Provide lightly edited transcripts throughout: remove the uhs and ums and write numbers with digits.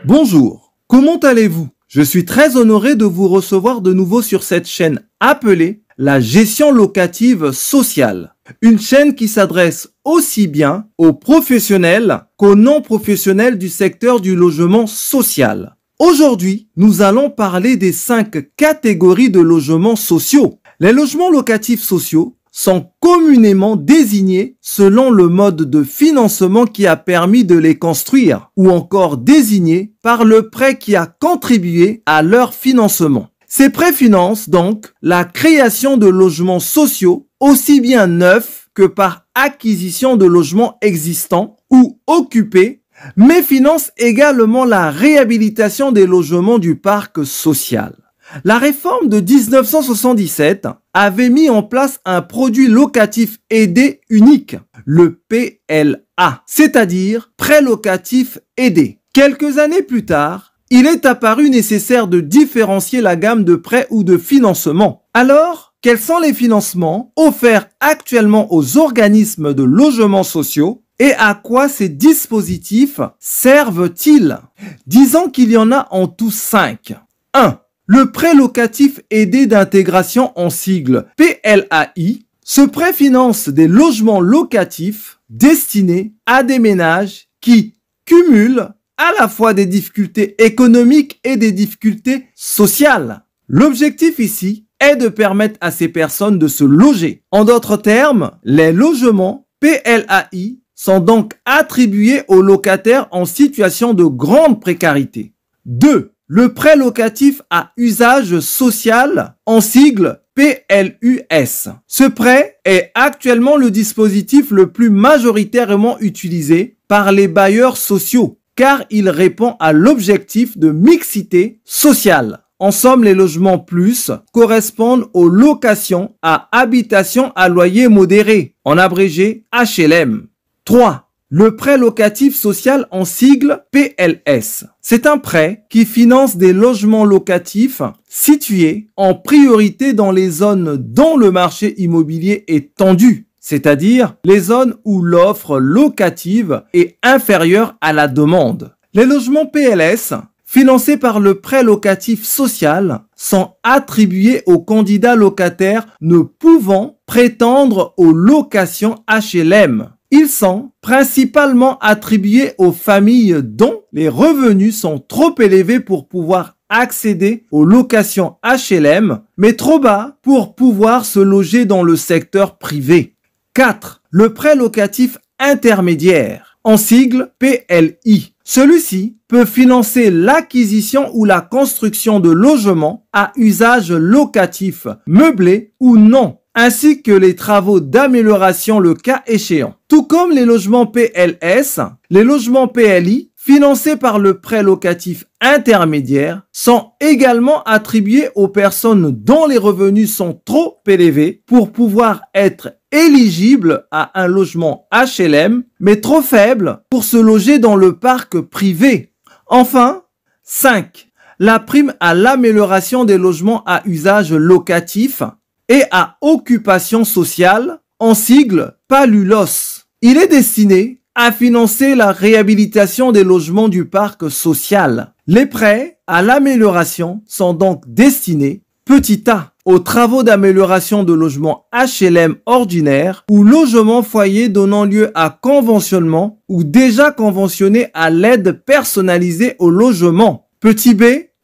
Bonjour, comment allez-vous? Je suis très honoré de vous recevoir de nouveau sur cette chaîne appelée la gestion locative sociale. Une chaîne qui s'adresse aussi bien aux professionnels qu'aux non-professionnels du secteur du logement social. Aujourd'hui, nous allons parler des 5 catégories de logements sociaux. Les logements locatifs sociaux sont communément désignés selon le mode de financement qui a permis de les construire ou encore désignés par le prêt qui a contribué à leur financement. Ces prêts financent donc la création de logements sociaux aussi bien neufs que par acquisition de logements existants ou occupés, mais financent également la réhabilitation des logements du parc social. La réforme de 1977 avait mis en place un produit locatif aidé unique, le PLA, c'est-à-dire prêt locatif aidé. Quelques années plus tard, il est apparu nécessaire de différencier la gamme de prêts ou de financement. Alors, quels sont les financements offerts actuellement aux organismes de logements sociaux et à quoi ces dispositifs servent-ils? Disons qu'il y en a en tout 5. 1. Le prêt locatif aidé d'intégration en sigle PLAI. Ce prêt finance des logements locatifs destinés à des ménages qui cumulent à la fois des difficultés économiques et des difficultés sociales. L'objectif ici est de permettre à ces personnes de se loger. En d'autres termes, les logements PLAI sont donc attribués aux locataires en situation de grande précarité. 2. Le prêt locatif à usage social, en sigle PLUS. Ce prêt est actuellement le dispositif le plus majoritairement utilisé par les bailleurs sociaux, car il répond à l'objectif de mixité sociale. En somme, les logements plus correspondent aux locations à habitation à loyer modéré, en abrégé HLM. 3. Le prêt locatif social en sigle PLS. C'est un prêt qui finance des logements locatifs situés en priorité dans les zones dont le marché immobilier est tendu, c'est-à-dire les zones où l'offre locative est inférieure à la demande. Les logements PLS, financés par le prêt locatif social, sont attribués aux candidats locataires ne pouvant prétendre aux locations HLM. Ils sont principalement attribués aux familles dont les revenus sont trop élevés pour pouvoir accéder aux locations HLM, mais trop bas pour pouvoir se loger dans le secteur privé. 4. Le prêt locatif intermédiaire, en sigle PLI. Celui-ci peut financer l'acquisition ou la construction de logements à usage locatif, meublés ou non, ainsi que les travaux d'amélioration le cas échéant. Tout comme les logements PLS, les logements PLI, financés par le prêt locatif intermédiaire, sont également attribués aux personnes dont les revenus sont trop élevés pour pouvoir être éligibles à un logement HLM, mais trop faibles pour se loger dans le parc privé. Enfin, 5. La prime à l'amélioration des logements à usage locatif et à occupation sociale, en sigle PALULOS. Il est destiné à financer la réhabilitation des logements du parc social. Les prêts à l'amélioration sont donc destinés, petit a, aux travaux d'amélioration de logements HLM ordinaires ou logements foyers donnant lieu à conventionnement ou déjà conventionnés à l'aide personnalisée au logement. Petit b,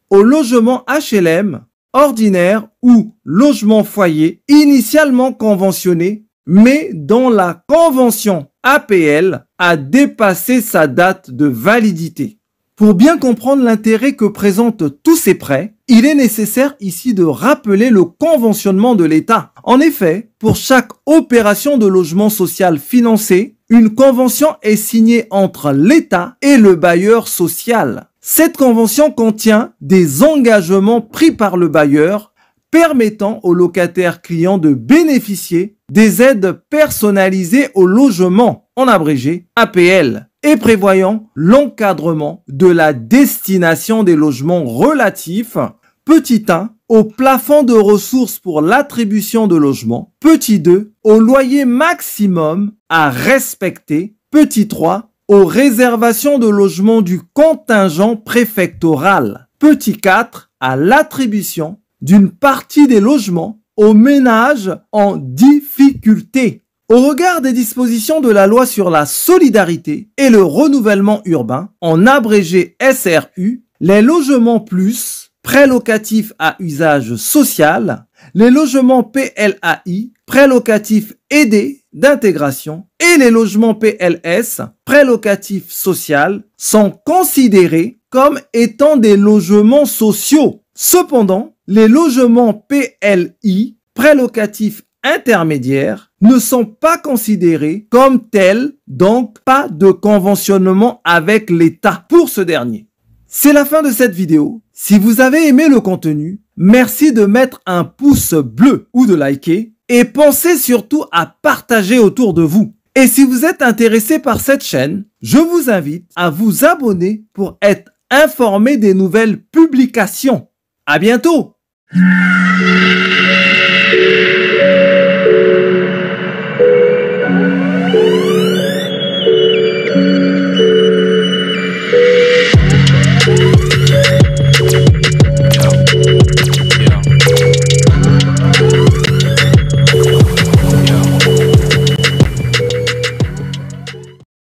aux logements HLM ordinaire ou logement foyer initialement conventionné, mais dont la convention APL a dépassé sa date de validité. Pour bien comprendre l'intérêt que présentent tous ces prêts, il est nécessaire ici de rappeler le conventionnement de l'État. En effet, pour chaque opération de logement social financée, une convention est signée entre l'État et le bailleur social. Cette convention contient des engagements pris par le bailleur permettant aux locataires clients de bénéficier des aides personnalisées au logement, en abrégé APL, et prévoyant l'encadrement de la destination des logements relatifs, petit 1, au plafond de ressources pour l'attribution de logements, petit 2, au loyer maximum à respecter, Petit 3, aux réservations de logements du contingent préfectoral. Petit 4, à l'attribution d'une partie des logements aux ménages en difficulté. Au regard des dispositions de la loi sur la solidarité et le renouvellement urbain, en abrégé SRU, les logements plus, prêts locatifs à usage social, les logements PLAI, prêts locatifs aidés d'intégration, et les logements PLS, prêts locatifs social, sont considérés comme étant des logements sociaux. Cependant, les logements PLI, prêts locatifs intermédiaires, ne sont pas considérés comme tels, donc pas de conventionnement avec l'État pour ce dernier. C'est la fin de cette vidéo. Si vous avez aimé le contenu, merci de mettre un pouce bleu ou de liker et pensez surtout à partager autour de vous. Et si vous êtes intéressé par cette chaîne, je vous invite à vous abonner pour être informé des nouvelles publications. À bientôt!